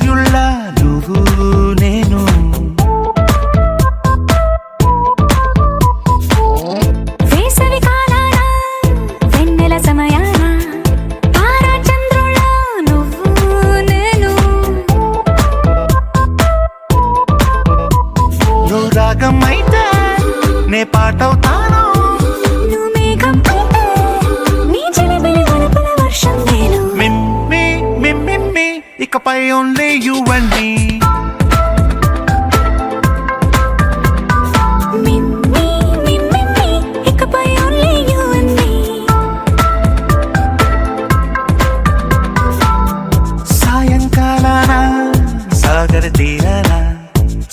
సూర్యుళ్ళ నువ్వు నేను వేసవి కాలాన వెన్నెల సమయాన తారా చంద్రుళ్ళ నువ్వు నేను నువ్వు రాగం అయితే నే పాటవుతాను నువ్వు మేఘం అయితే నీ చిలిపిలి వలపుల వర్షం నేను మిమ్మి మిమ్మి ఇకపై ఓన్లీ యు అండ్ మీ ఇకపై ఓన్లీ యు అండ్ మీ సాయంకాలాన సాగర తీరాన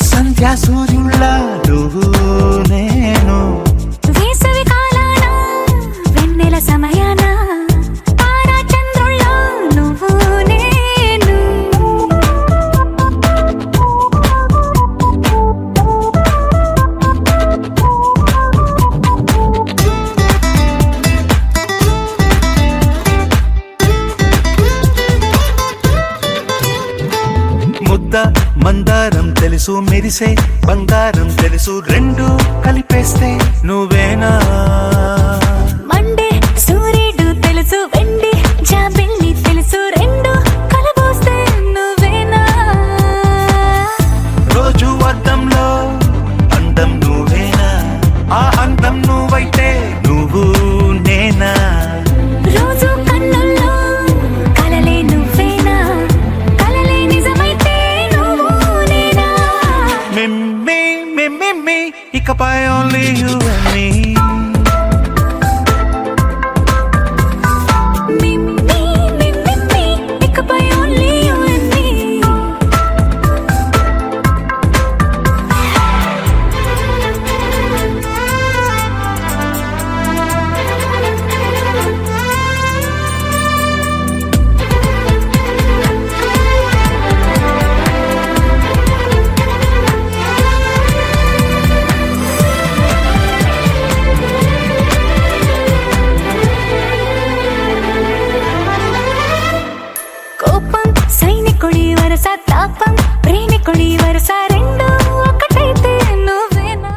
సంధ్యా సూర్యుళ్ళ నువ్వు నేను వేసవి కాలాన వెన్నెల సమయాన తారా చంద్రుళ్ళ నువ్వు నేను ముద్ద మందారం తెలుసు మెరిసే బంగారం తెలుసు రెండు కలిపేస్తే నువ్వేనా మండే సూర్యుడు తెలుసు వెండి జాబిల్లి తెలుసు రెండు కలబోస్తే నువ్వేనా రోజు అద్దంలో అందం నువ్వేనా ఆ అందం నువ్వైతే నువ్వు నేనా రోజు కన్నుల్లో కలలే నువ్వేనా కలలే నిజమైతే నువ్వు నేనా మిమ్మి ఇకపై ఓన్లీ యు అండ్ మీ ఇకపై ఓన్లీ యు అండ్ మీ కోపం సైనికుడి వరస తాపం ప్రేమికుడి వరస రెండు ఒకటైతే నువ్వేనా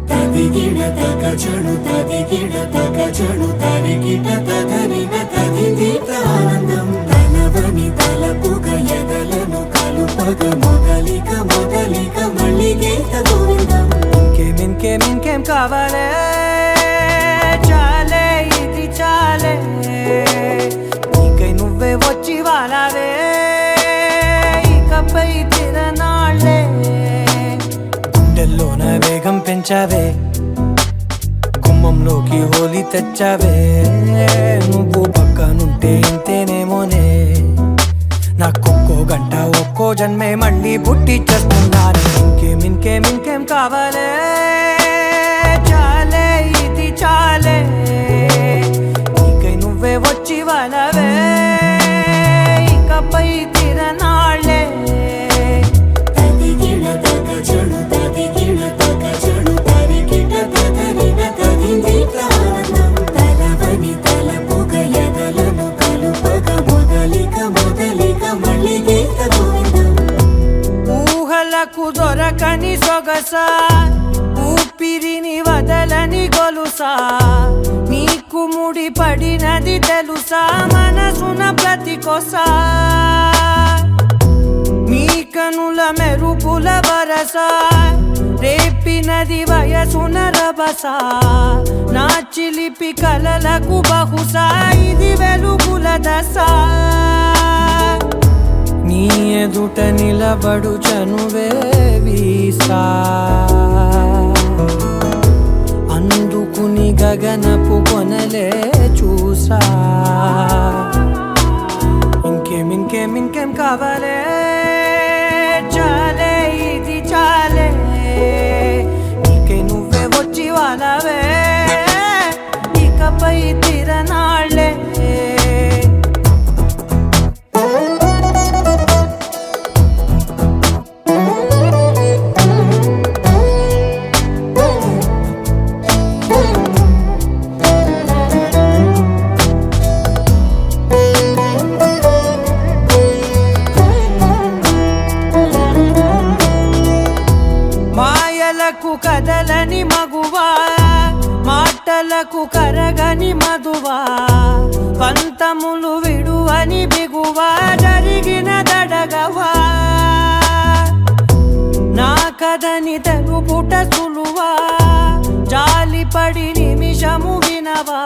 తదిగిడ తగ చడు తదిగిడ తగ చడు తరిగిట తదరిన తదిదీత ఆనందం తనవని తలపుగ ఎదలను కలుపగ మొదలిక మళ్ళీ గీత గోవిందం ఇంకేం కావాలే చాలే ఇది చాలే నీకై నువ్వే వచ్చి వాలావే ఇకపై తిరనాళ్ళే గుండెల్లోన వేగం పెంచావే గుమ్మంలోకి హోలీ తెచ్చావే నువ్వు పక్కనుంటే ఇంతేనేమోనే నాకొక్కో గంట ఒక్కో జన్మే మళ్ళీ పుట్టి చేస్తున్నాను ఇంకేం కావాలే చాలే ఇది చాలే నీకై నువ్వే వచ్చి వాళ్ళవే ఇకపై తిరనాళ్ళే తదిగిడ తగ చడు తదిగిడ తగ చడు తరిగిట తదరిన తదిదీత ఆనందం తనవని తలపుగ ఎదలను కలుపగ మొదలిక మళ్ళీ గీత గోవిందం ఊహలకు దొరకని సొగస ఊపిరిని వదలని గొలుసా నీకు ముడి పడినది తెలుసా మనసున ప్రతి కొసా నీ కనుల మెరుపుల వరస రేపినది వయసున రభస నా చిలిపి కలలకు బహుశా ఇది వెలుగుల దశ నీ ఎదుట నిలబడు చనువే వీసా అందుకుని గగనపు కొనలే చూసా ఇంకేం కావాలే చాలే ఇది చాలే నీకే నువ్వే వచ్చి వాళ్ళవే ఇకపై తిరనాళ్ళే కదలని మగువా, మాటలకు కరగని మధువా, పంతములు విడువని బిగువా, జరిగిన దడగవా, నా కదని తెలుపుట సులువా, జాలిపడి నిమిషము వినవా,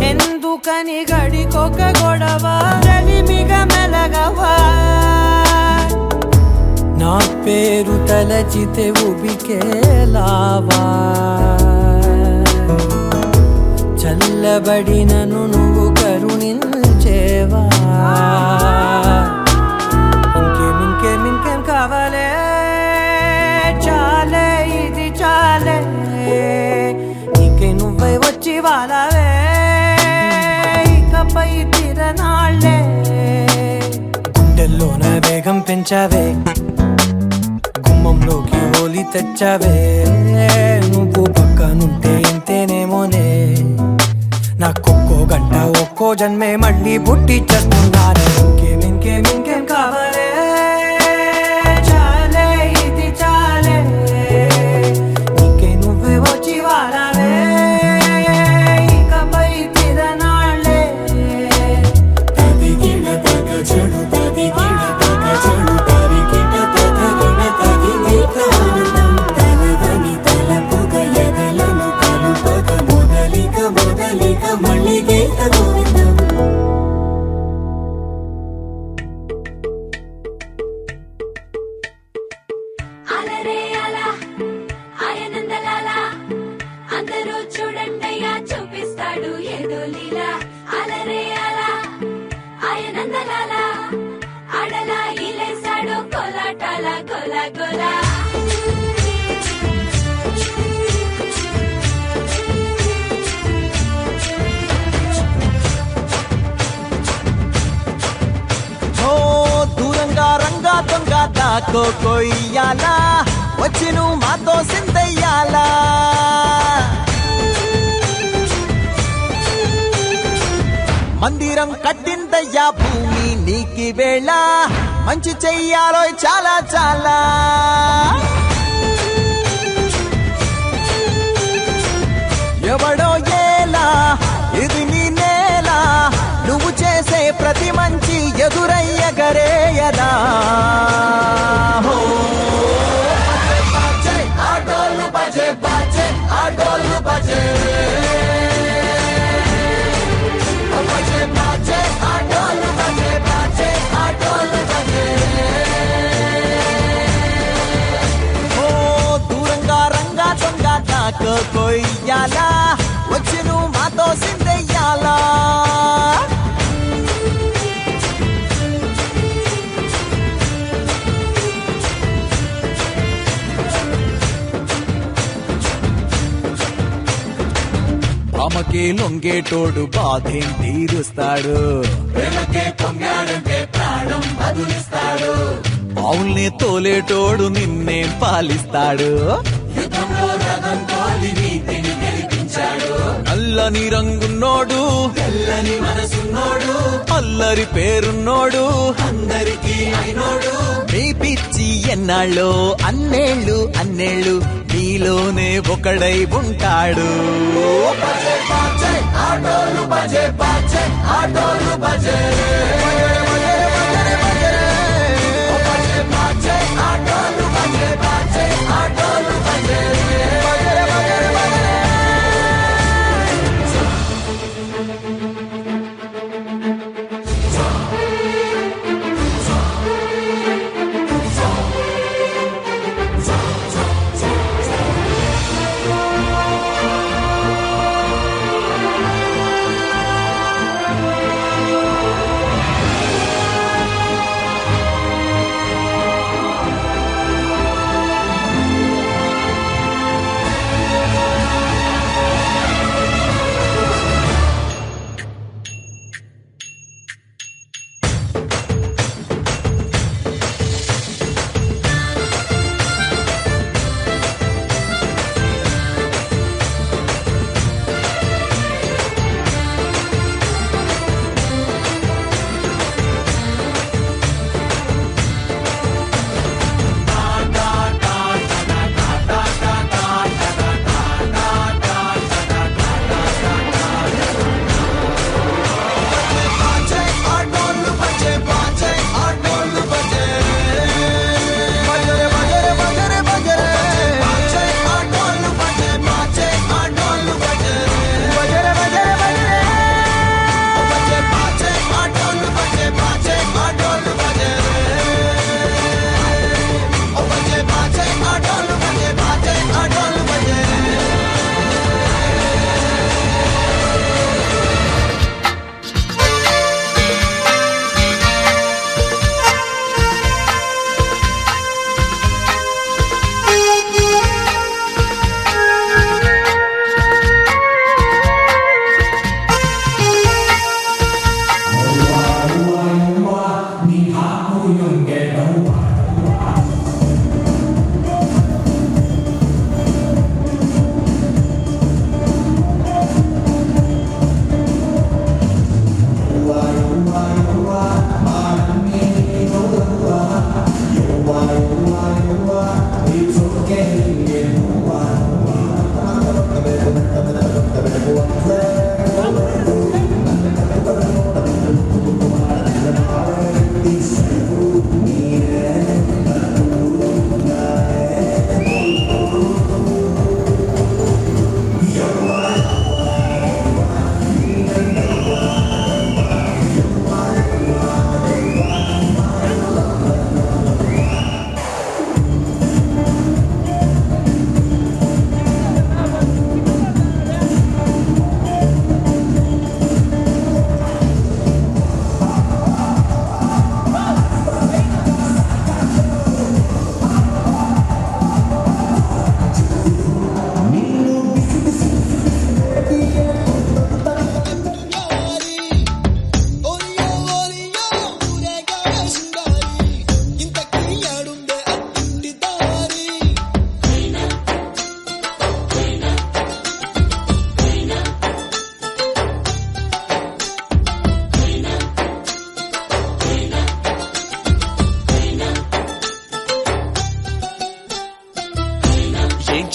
ఎందుకని గడికొక గొడవ, రలిమిగ మెలగవా, నా పేరు తలచితే ఉబికేలావా, చల్లబడినను నువ్వు కరుణించేవా, ఇంకేం కావాలే, చాలే ఇది చాలే, నీకే నువ్వే వచ్చి వాళ్ళవే, ఇకపై తిరనాళ్ళే, గుండెల్లోన వేగం పెంచావే, గుమ్మంలోకి హోలీ తెచ్చావే, నువ్వు పక్కనుంటే ఇంతేనేమోనే, నాకొక్కో గంట ఒక్కో జన్మే మళ్ళీ పుట్టి చేస్తున్నానే, ఇంకేం కావాలే, చాలే ఇది చాలే, నీకే నువ్వే వచ్చి వారావే, ఇకపై తిరనాళ్ళే, తదిగిన తగ జడు తదిగిన తగ జడు తరిగిన తదరిన తదిగిన ఆనందం తలవని తలపుగ ఎదలను కలుపగ మొదలిక మళ్ళీ గీత గోవిందం. అలరే అలా ఆయనందలాలా అందరూ చూడండయ్యా చూపిస్తాడు ఏదో లీలా అలరే అలా ఆయనందలాలా అడలా ఇలేసాడు కోలాటాల గోలా గోలా దూరంగా రంగా దొంగ దాకో కొయ్యాలా, వచ్చి నువ్వు మాతో సిందయ్యాలా, మందిరం కట్టిందయ్యా భూమి నీకి వేళ, మంచి చెయ్యాలో చాలా చాలా, ఎవడో ఏలా ఇది నీ నేల, నువ్వు చేసే ప్రతి మంచి ఎదురయ్యగరేయదా, ఆటోలు బజే బాజే ఆటోలు బజే బజే బాజే ఆటోలు బజే బాజే ఆటోలు బజే, ఓ దూరంగా రంగా దొంగ దాకో కొయ్యాలా, వచ్చి నువ్వు మాతో సిందెయ్యాలా, అమ్మకే లొంగేటోడు బాధేం తీరుస్తాడు, ప్రేమకే పొంగాడంటే ప్రాణం బదులిస్తాడు, పావుల్ని తోలేటోడు నిన్నేం పాలిస్తాడు, యుద్ధంలో రథం తోలి నీతిని గెలిపించాడు, నల్లని రంగున్నోడు తెల్లని మనసున్నోడు, అల్లరి పేరున్నోడు అందరికీ అయినోడు, మీ పిచ్చి ఎన్నాళ్ళో అన్నేళ్ళు అన్నేళ్ళు నీలోనే ఒకడై ఉంటాడు, ఆటోలు బజే బాజే ఆటోలు బజే ఆటోలు బజే బాజే ఆటోలు బజే.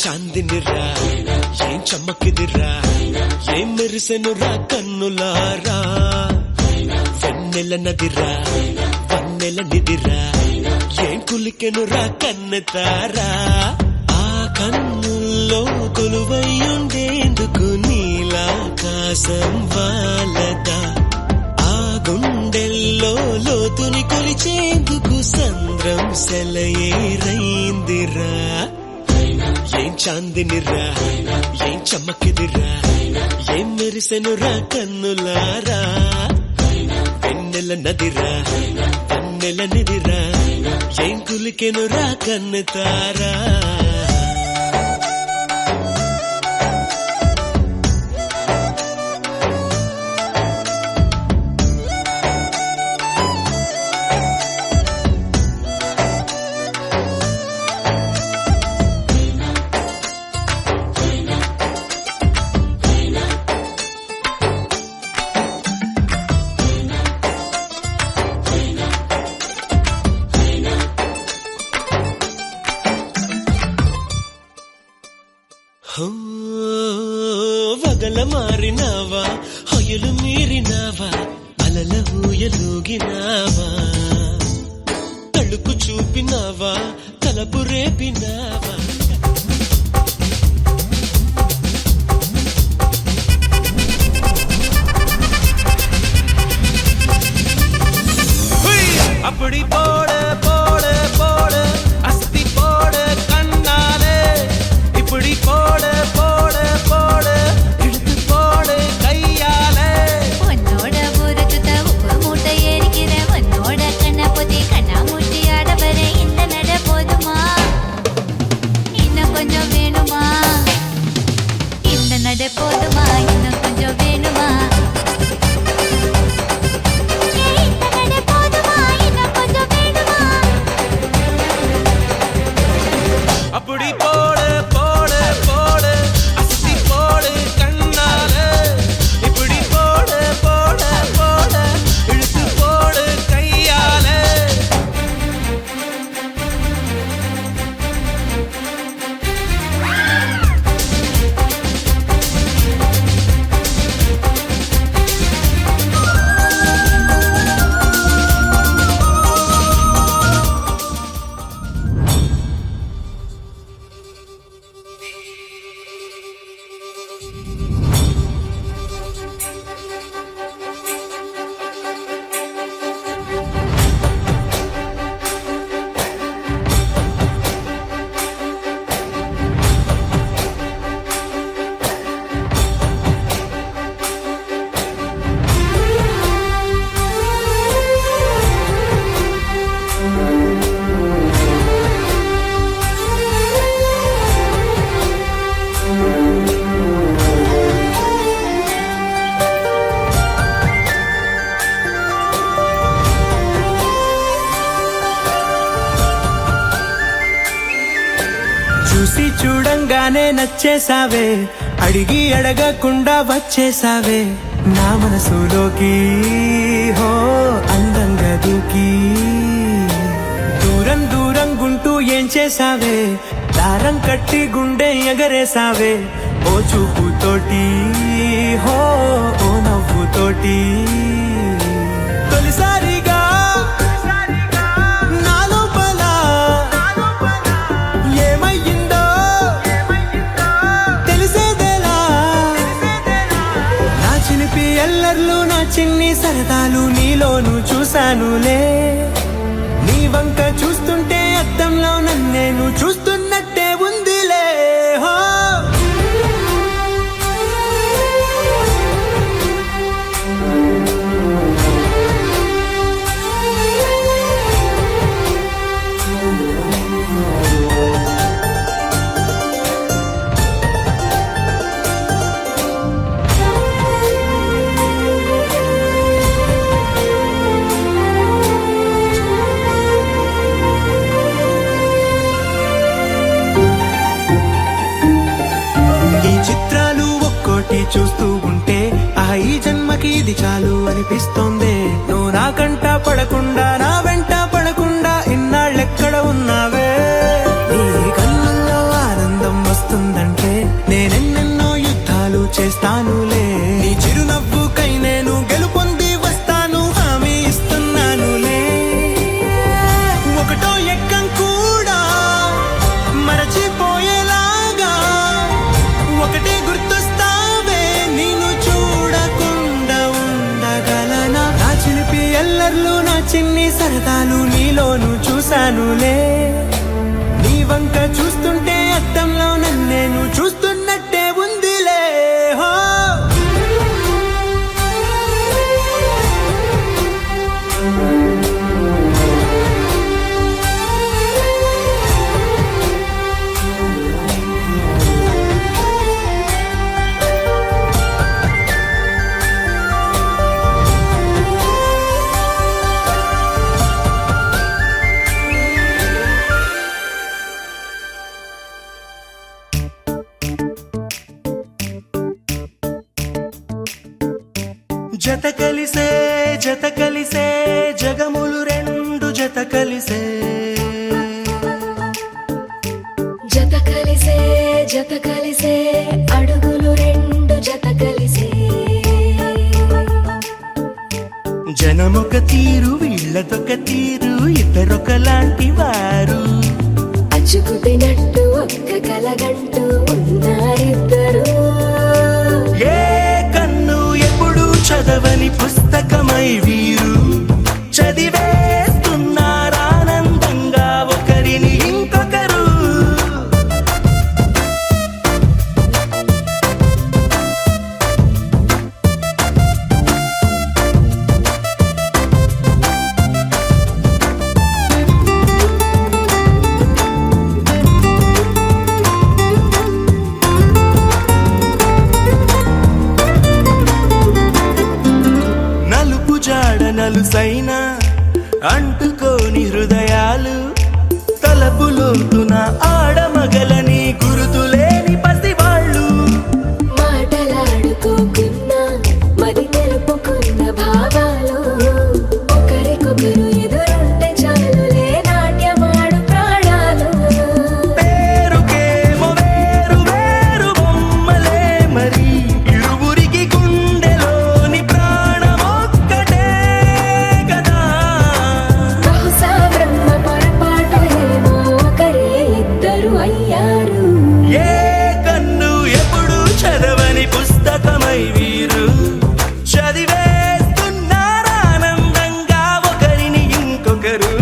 చాందినిరా ఏం చమ్మకిదిరా ఏం మెరిసెనురా కన్నులారా వెన్నెల నదిరా వన్నెల నిదిరా ఏం కులికెనురా కన్నెతారా ఆ కన్నుల్లో కొలువయ్యుండేందుకు నీలాకాశం వాలదా ఆ గుండెల్లో లోతుని కొలిచేందుకు సంద్రం సెలయేరైందిరా ఏం చాందినిరా ఏం చమ్మకిదిరా ఏం మెరిసెనురా కన్నులారా వెన్నెల నదిరా వన్నెల నిదిరా ఏం కులికెనురా కన్నెతారా వగల మారినావా హొయలు మీరినావా అలల ఊయలూగినావా తళుకు చూపినావా తలపు రేపినావా அப்படி போடு போடு போடு அஸ்தி போடு கண்ணாலே இப்படி போடு போடு போடு இழுத்து போடு கையாலே உன்னோட ஊரத்துத்த உப்பு மூட்டை ஏறிக்கிற உன்னோட கண்ண பொத்தி கண்ணா மூட்டி ஆட வர இந்த நட போதுமா இன்னும் கொஞ்சம் வேணுமா இந்த நட போதுமா இன்னும் கொஞ்சம் வேணுமா அப்படி போடு போடு போடு அஸ்தி போடு கண்ணாலே இப்படி போடு போடு போடு இழுத்து போடு கையாலே చూసి చూడంగానే నచ్చేసావే అడిగి అడగకుండా వచ్చేసావే నా మనసులోకి హో అందంగా దూకి దూరం దూరం గుంటూ ఏం చేసావే దారం కట్టి గుండె ఎగరేసావే ఓ చూపుతోటి హో ఓ నవ్వుతోటి తొలిసారిగా నా లోపల ఏమయ్యిందో తెలిసేదేలా నా చిలిపి ఎల్లర్లు నా చిన్ని సరదాలు నీలోను చూశానులే నీ వంక చూస్తుంటే అద్దంలో నన్నేను చూస్తున్నట్టే ఉందిలే హో చూస్తూ ఉంటే ఆ ఈ జన్మకి ఇది చాలు అనిపిస్తోంది నువ్వు నా కంట పడకుండా నా వెంట పడకుండా ఇన్నాళ్ళెక్కడ ఉన్నావే నీ కళ్ళల్లో ఆనందం వస్తుంది సరదాలు నీలోను చూశానులే, నీ వంక చూస్తుంటే అద్దంలో నన్నేను చూస్తున్నట్టే ఉందిలే. హో జత కలిసే జత కలిసే జగములు రెండు జత కలిసే, జత కలిసే జత కలిసే అడుగులు రెండు జత కలిసే. జనమొక తీరు వీళ్ళదొక తీరు ఇద్దరొకలాంటి వారు, అచ్చుకుతినట్టు ఒక్క కలగంటూ ఉన్నారిద్దరు. ఏ కన్ను ఎప్పుడు చదవని పుస్తకమై వీరు చదివేస్తున్నారానందంగా ఒకరిని ఇంకొకరు. నలుపు జాడ నలుసైన అంటుకోని హృదయాలు, తలపులోతున ఆడమగలని గురుతులేని పసివాళ్ళు. మాటలాడుకోకున్నా మరి తెలుపుకున్న భావాలు, ఒకరికొకరు ఎదురుంటే చాలులే నాట్యమాడు ప్రాణాలు. పేరుకేమో వేరు వేరు బొమ్మలే మరి ఇరువురికి గుండెలోని ప్రాణమొక్కటే కదా. బహుశా బ్రహ్మ పొరపాటు ఏమో ఒకరే ఇద్దరు అయ్యారు. ఏ కన్ను ఎప్పుడు చదవని పుస్తకమై వీరు చదివేస్తున్నారానందంగా ఒకరిని ఇంకొకరు.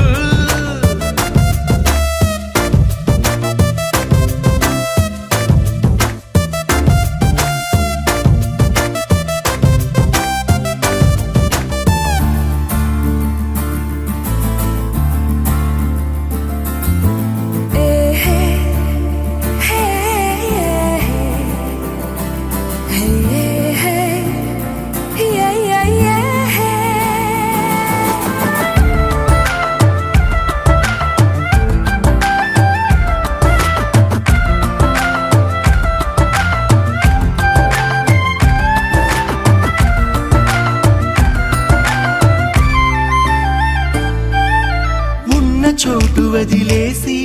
ఉన్న చోటు వదిలేసి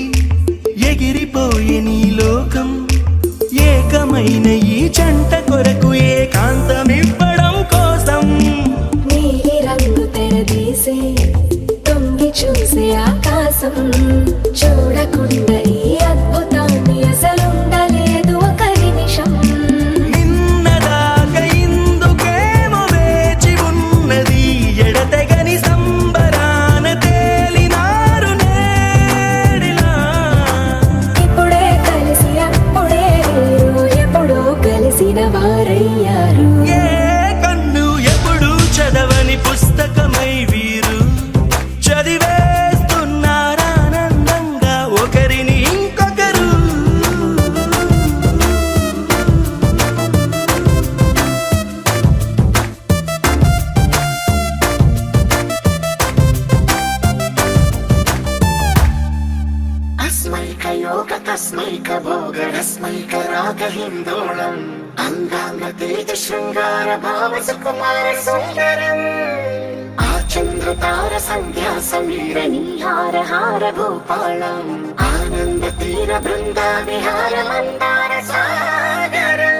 ఎగిరిపోయే నీ లోకం, ఏకమైన ఈ జంట కొరకు ఏకాంతమివ్వడం కోసం. నీలి రంగు తెరదీసే తొంగి చూసే ఆకాశం, చూడకుండా ఈ అద్భుతాన్ని అసలుండలేదు ఒక నిమిషం. నిన్నదాకా ఇందుకేమో వేచి ఉన్నది, ఎడతెగని సంబరాన తేలినారు నేడిలా. ఇప్పుడే కలిసి అప్పుడే వీరు ఎప్పుడో కలిసిన వారయ్యారు. ఏ కన్ను ఎప్పుడు చదవని పుస్తకమై వీరు చదివేస్తున్నారానందంగా ఒకరిని ఇంకొకరు. अस्मैक योग तस्मैक भोग रस्मैक राग हिन्दोळम् अङ्गाङ्ग तेज शृङ्गार भाव सुकुमार सुन्दरम् आचन्द्र तार सन्ध्या समीर नीहार हार भूपालम् आनन्द तीर बृन्दा विहार मन्दार सागरम्.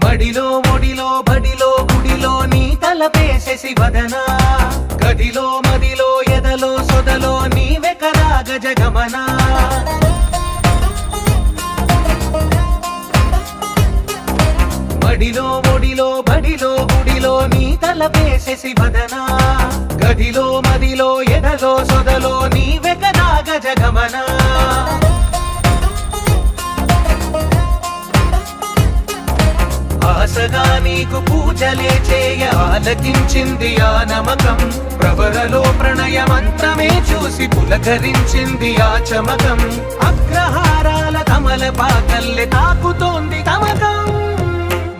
మడిలో ఒడిలో బడిలో గుడిలో నీ తలపేసేసి వదన, గదిలో మదిలో ఎదలో సొదలో నీవె కదా గజగమన. మడిలో ఒడిలో బడిలో గుడిలో నీ తలపేసేసి వదనా గదిలో మదిలో ఎదలో సొదలో నీవే కదా గజగమనా ఆశగా నీకు పూజలే చేయ ఆలకించింది ఆ నమకం ప్రవరలో ప్రణయ మంత్రమే చూసి పులకరించింది ఆ చమకం అగ్రహారాల కమల పాకల్లె తాకుతోంది తమకం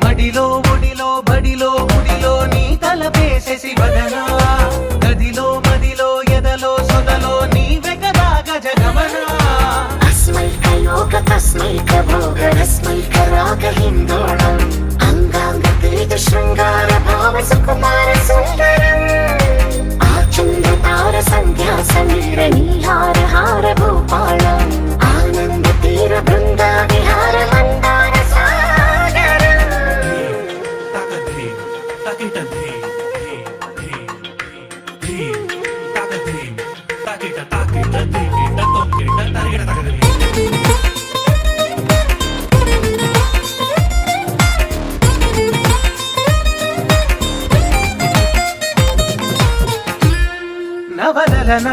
మడిలో ఒడిలో బడిలో గుడిలో నీ తలపేసేసి వదనా గదిలో మదిలో ఎదలో సొదలో నీవే కదా గజగమనా अस्मैक योग तस्मैक भोग रस्मैक राग हिन्दोळम् अंगांग तेज शृंगार भाव सुकुमार सुंदरम् आचंद्र तार संध्या समीर नीहार हार भूपालम् आनंद तीर बृंदा विहार मंदार सागरम् నవలన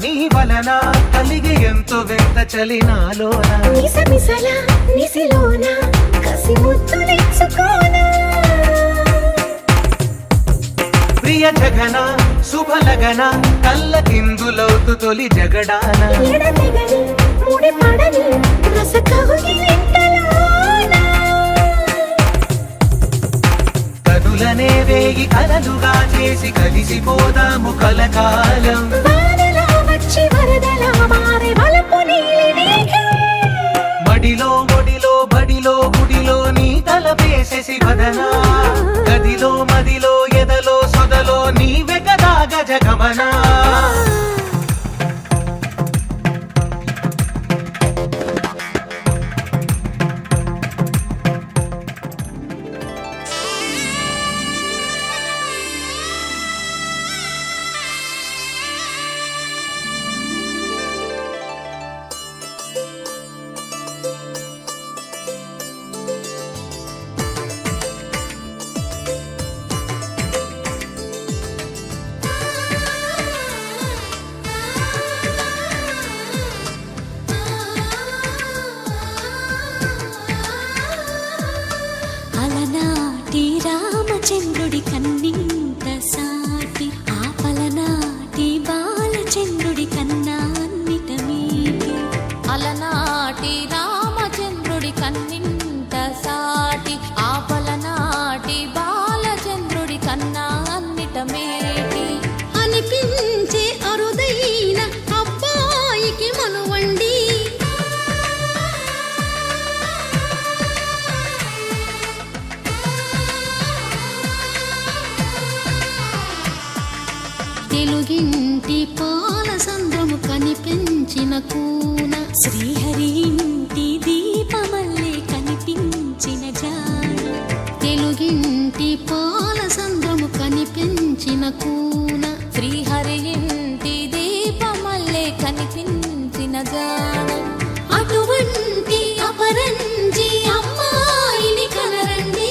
నీ వలన కలిగి ఎంతో వింత చలినాలోన నిసమిసల నిసిలోన కసి ముద్దులిచ్చుకోనా ప్రియ జగన శుభలగన కళ్ళ కిందులవుతు తొలి జగడాన ఎడతెగని ముడి పడని రస కౌగిలింతలోన కనులనే వేగి కలలుగా చేసి కలిసిపోదాము కలకాలం వానలా వచ్చి వరదలా మారే వలపు నీలి మేఘం మడిలో ఒడిలో బడిలో గుడిలో నీ తలపేసేసి వదనా గదిలో మదిలో ఎదలో సొదలో నీవే కదా గజగమనా అలనాటి రామచంద్రుడి కన్నింత సాటి ఆపలనాటి బాలచంద్రుడి కన్నా అన్నిట మీటి అలనాటి రామచంద్రుడి కన్నింత సాటి ఆపలనాటి బాలచంద్రుడి కన్నా అన్నిట మేటి అనిపించే అరుదైన అబ్బాయికి మనువండి తెలుగింటి పాల సంద్రము కనిపించిన కూన శ్రీహరి ఇంటి దీపమల్లే కనిపించిన జాన తెలుగింటి పాల సంద్రము కనిపించిన కూన శ్రీహరి ఇంటి దీపమల్లే కనిపించిన జాన అటువంటి అపరంజి అమ్మాయిని కనరండి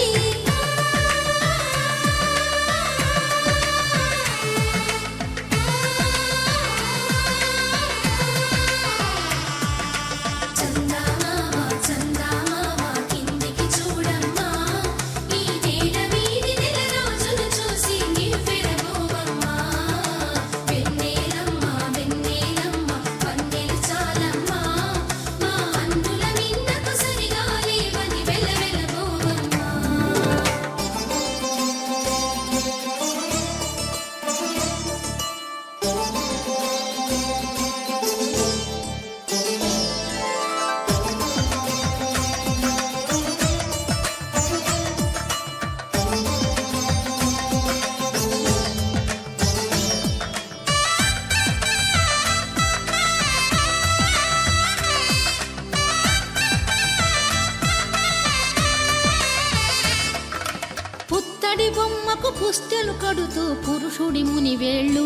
పుస్తెలు కడుతూ పురుషుడి ముని వేళ్ళు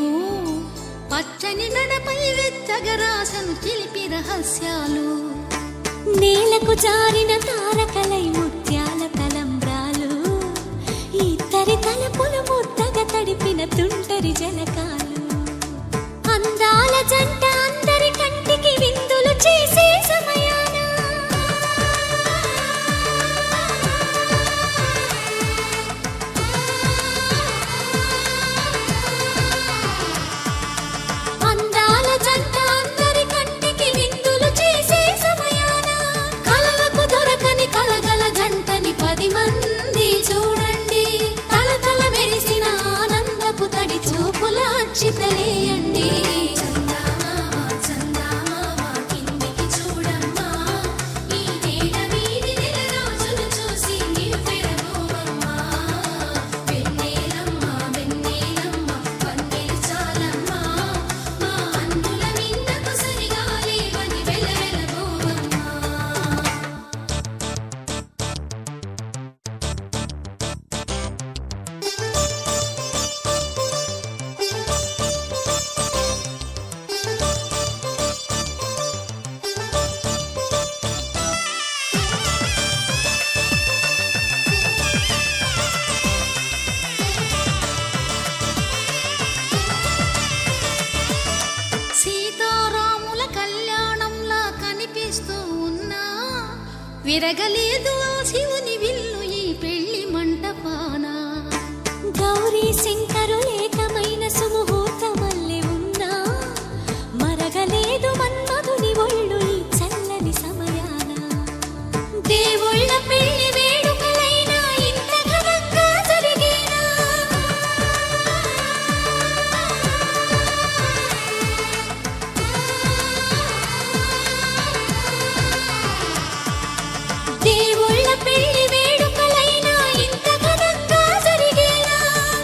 పచ్చని నడపై వెచ్చగరాసను చిలిపి రహస్యాలు నేలకు జారిన తారకలై ముత్యాల తలంబ్రాలు విరగలేదు ఆ శివుని విల్లు ఈ పెళ్లి మంటపాన గౌరీ శంకరు ఏకమైన సుముహూర్తమల్లి ఉన్నా మరగలేదు మన్మధుని ఒళ్ళు ఈ చల్లని సమయాన దేవుళ్ళ పెళ్లి వేడుకలైనా ఇంత ఘనంగా జరిగేనా దేవుళ్ళ పెళ్లి వేడుకలైనా ఇంత ఘనంగా జరిగేనా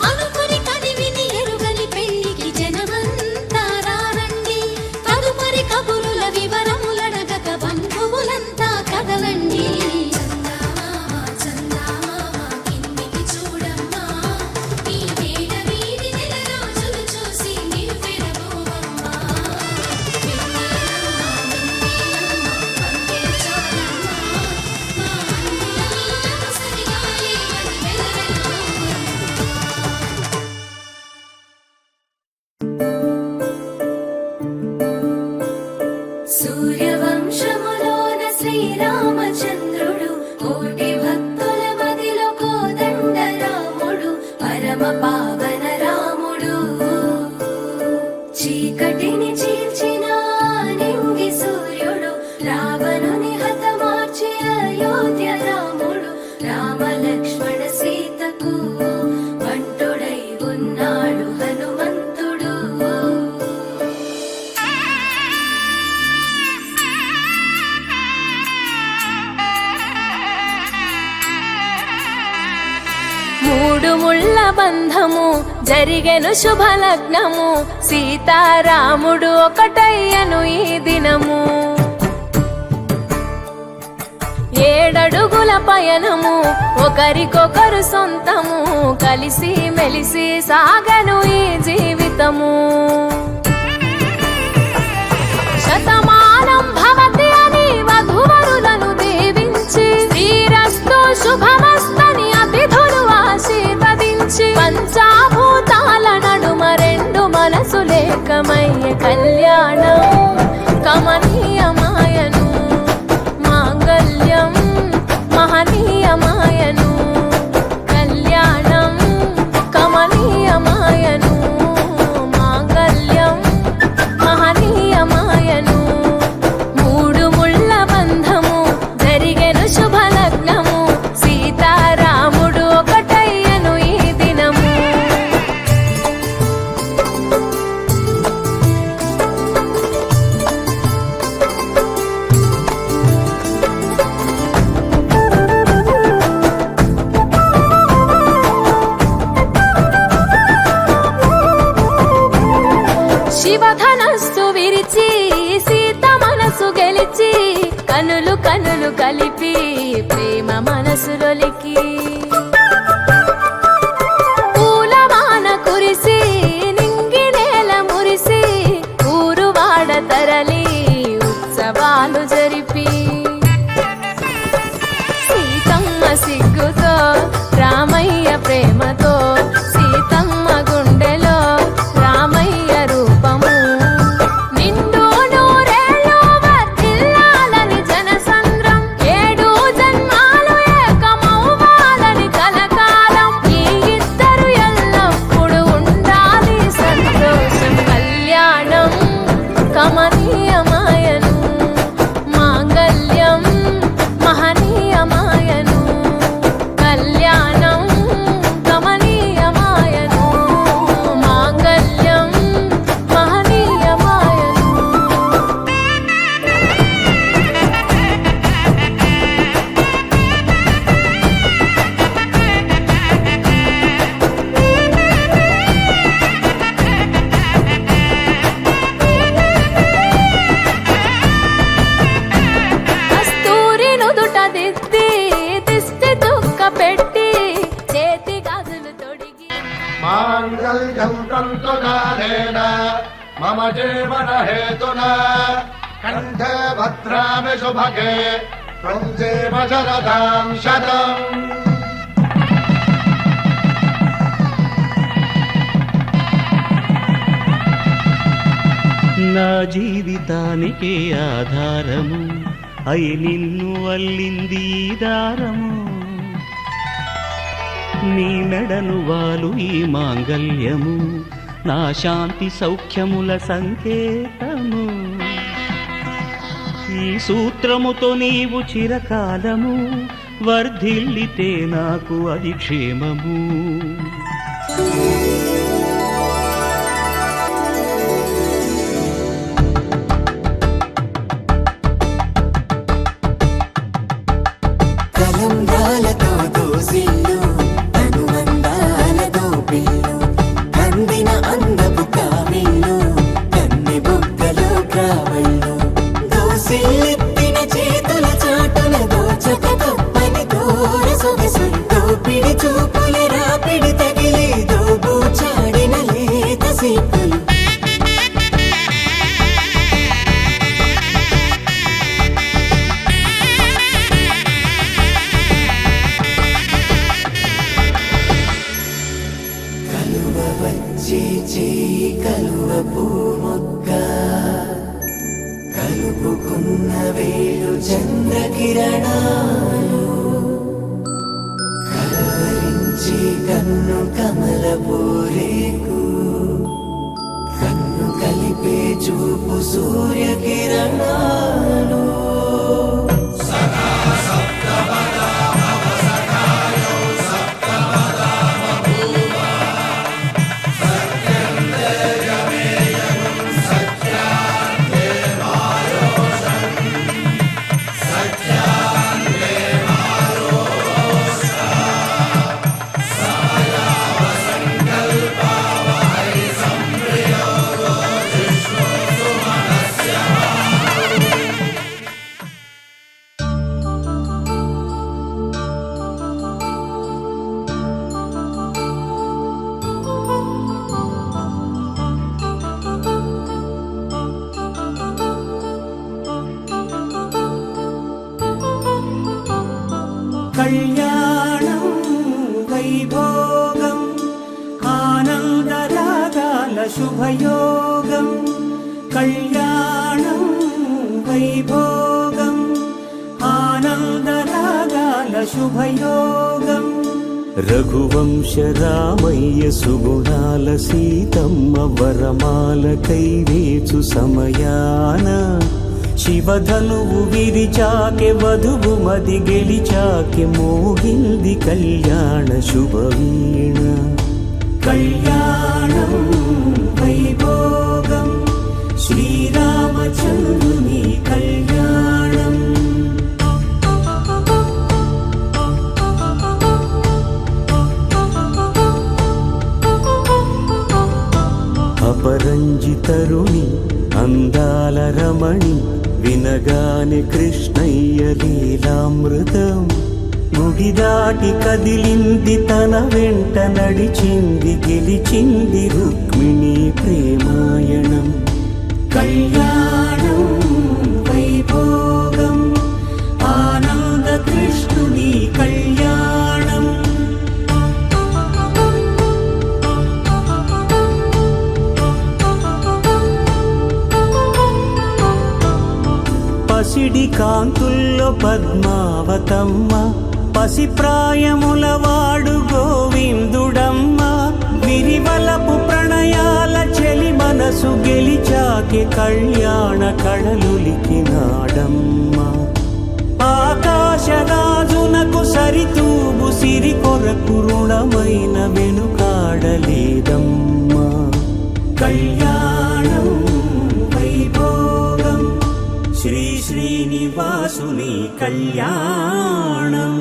అనుకుని కదివిని ఎరుగని పెళ్లికి జనమంతా రారండి తదుపరి కబురుల వివరములడగక బంధువులంతా కదలండి చందమామ కిందికి చూడమ్మా ఈ వేడ వీడి నెల రోజులు చూసి నివ్వెరబోవమ్మా సూర్యవంశములోన శ్రీరామచంద్రుడు కోటి భక్తుల మదిలో కోదండ రాముడు పరమ పావన రాముడు చీకటిని చీల్చిన నింగి సూర్యుడు రావణుని హతమార్చి అయోధ్య రాముడు రామ లక్ష్మణ సీతకు బంటుడై ఉన్నాడు హనుమంతుడు మూడు ముళ్ళ బంధము జరిగెను శుభలగ్నము సీతారాముడు ఒకటయ్యను ఈ దినము 7 అడుగుల పయనము ఒకరికొకరు సొంతము కలిసి మెలిసి సాగను ఈ జీవితము శతమానం భవతి అని వధువరులను దీవించి శ్రీరస్తు శుభమస్తని అతిథులు ఆశీర్వదించి పంచాభూతాల నడుమ 2 మనసులేకమయ్యే కళ్యాణం కమనీయమాయను మాంగళ్యం మహనీయమాయను కళ్యాణం కమనీయమాయను మాంగళ్యం మహనీయమాయను 3 ముళ్ళ బంధము జరిగెను శుభలగ్నము సీతారాముడు ఒకటయ్యను ఈ దినము శివధనస్సు విరిచి సీత మనసు గెలిచి కనులు కనులు కలిపి ప్రేమ మనసులొలికి పూలవాన కురిసి నింగి నేల మురిసి ఊరువాడ తరలి ఉత్సవాలు జరిపి సీతమ్మ సిగ్గుతో రామయ్య ప్రేమతో సీతమ్మ గుండెలో రామయ్య రూపము నిండు నూరేళ్ళు వర్ధిల్లాలని జనసంద్రం 7 జన్మాలు ఏకమవ్వాలని కలకాలం ఈ ఇద్దరు ఎల్లప్పుడూ ఉండాలి సంతోషం కళ్యాణం కమనీయమాయను మాంగళ్యం మహనీయమాయను కళ్యాణం కమనీయమాయను మాంగళ్యం మహనీయమాయను కస్తూరి నుదుట దిద్ది దిష్టి చుక్క పెట్టి చేతి గాజులు తొడిగి మాంగళ్యం తంతునానేన మమ జీవన హేతునా కంఠే భద్రామి శుభగే త్వం జీవ శరదాం శతం నా జీవితానికి ఆధారము అయి నిన్ను అల్లింది ఈ దారము నీ మెడను వాలు ఈ మాంగల్యము నా శాంతి సౌఖ్యముల సంకేతము ఈ సూత్రముతో నీవు చిరకాలము వర్ధిల్లితే నాకు అది క్షేమము కలంబ్రాలతో దోసిల్లు అనుబంధాలతో పిల్లు అందిన అందపు కావిల్లు కన్నె బుగ్గలో కావళ్ళు దోసిల్లెత్తిన చేతుల చాటున దోచక తప్పని దూర సొగసులు దోపిడి చూపుల రాపిడి తగిలి దోబూచాడిన లేత సీపులు చేయి కలువ పూమొక్క కలుపుకున్న వేలు చంద్రకిరణాలు కలవరించి కన్ను కమల పూరేకు కన్ను కలిపే చూపు సూర్యకిరణాలు కళ్యాణం వైభోగం ఆనందరాగాల శుభయోగం కళ్యాణం వైభోగం ఆనందరాగాల శుభయోగం రఘువంశ రామయ్య సుగుణాల సీతమ్మ వరమాల కైవేచు సమయాన శివధనువు విరిచాకె వధువు మది గెలిచాకె మోగింది కళ్యాణ శుభవీణ కళ్యాణం వైభోగం శ్రీరామచంద్రుని కళ్యాణం అపరంజితరుణి అందాల రమణి వినగానే కృష్ణయ్య లీలామృతం గుడి దాటి కదిలింది తన వెంట నడిచింది గెలిచింది రుక్మిణి ప్రేమాయణం కళ్యాణం వైభోగం ఆనంద కృష్ణుని కళ్యాణం పసిడి కాంతుల్లో పద్మావతమ్మ పసిప్రాయముల వాడు గోవిందుడమ్మ విరివలపు ప్రణయాల చెలి మనసు గెలిచాకే కళ్యాణ కళలులికినాడమ్మ ఆకాశరాజునకు సరితూబు సిరి కొరకు రుణమైన వెనుకాడలేదమ్మా కళ్యాణం వైభోగం శ్రీ శ్రీనివాసుని కళ్యాణం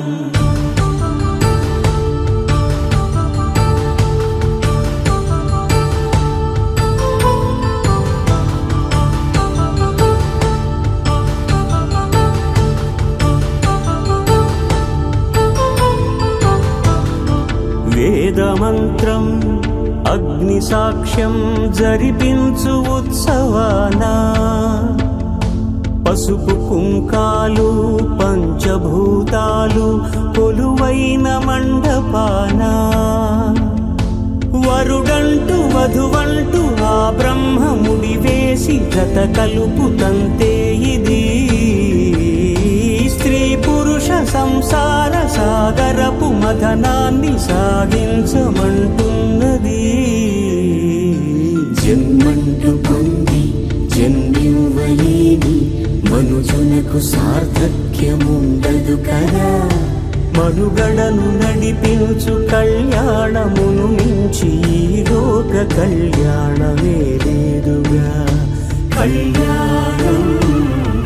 వేదమంత్రం అగ్ని సాక్ష్యం జరిపించు ఉత్సవానా పసుపు కుంకాలు పంచభూతాలు కొలువైన మండపాన వరుడంటూ వధువంటూ ఆ బ్రహ్మముడి వేసి జత కలుపు తంతే ఇది సంసార సాగరపు మథనాన్ని సాగించమంటున్నది. జన్మంటూ పొంది జన్మివ్వలేని మనుజునకు సార్థక్యముండదు కదా. మనుగడను నడిపించు కళ్యాణమును మించి ఈ లోక కళ్యాణమే లేదుగా. కళ్యాణం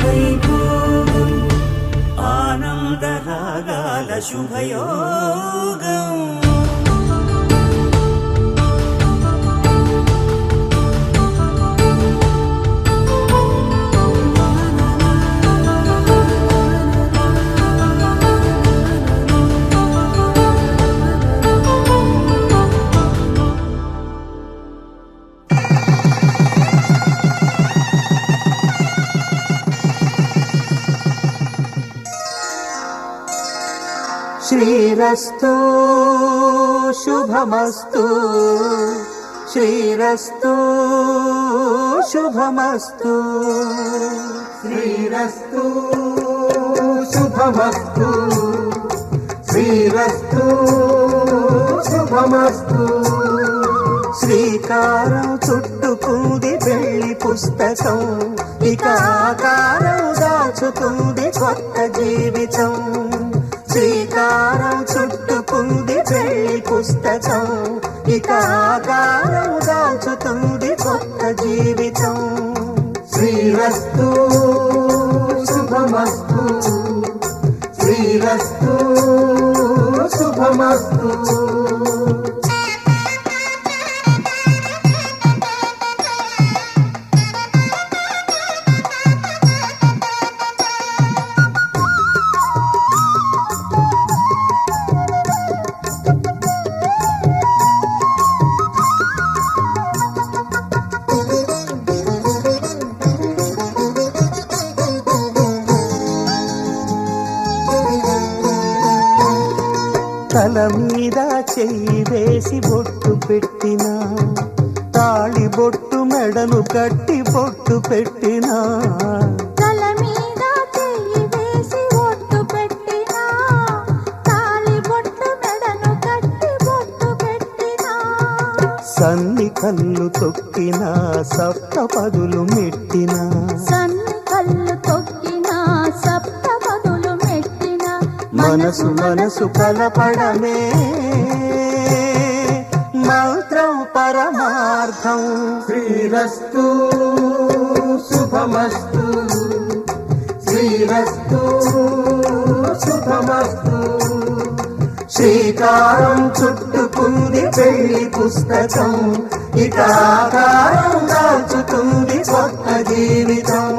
వైభోగం ఆనందరాగాల శుభయోగం. శ్రీరస్తు శుభమస్తు, శ్రీరస్తు శుభమస్తు, శ్రీరస్తు శుభమస్తు, శ్రీరస్తు శుభమస్తు. శ్రీకారం చుట్టుకుంది పెళ్లి పుస్తకం, ఇక ఆకారం దాచుతుంది కొత్త జీవితం. శ్రీకారం చుట్టుకుంది పెళ్లి పుస్తకం, ఇక ఆకారం దాచుతుంది కొత్త జీవితం. శ్రీరస్తు శుభమస్తు, శ్రీరస్తు శుభమస్తు. తల మీద చెయ్యి వేసి బొట్టు పెట్టినా, తాళి బొట్టు మెడను కట్టి బొట్టు పెట్టినా. తల మీద చెయ్యి వేసి బొట్టు పెట్టినా, తాళి బొట్టు మెడను కట్టి బొట్టు పెట్టినా. సన్ని కళ్ళు తొక్కినా, సప్త పదులు మెట్టినా, సన్ని కళ్ళు తొక్కినా, సప్త పదులు మెట్టినా. మనసు మనసు కలపడమే మంత్రం పరమార్థం. శ్రీరస్తు శుభమస్తు, శ్రీరస్తు శుభమస్తు. శ్రీకారం చుట్టుకుంది పెళ్లి పుస్తకం, ఇక ఆకారం దాచుతుంది కొత్త జీవితం.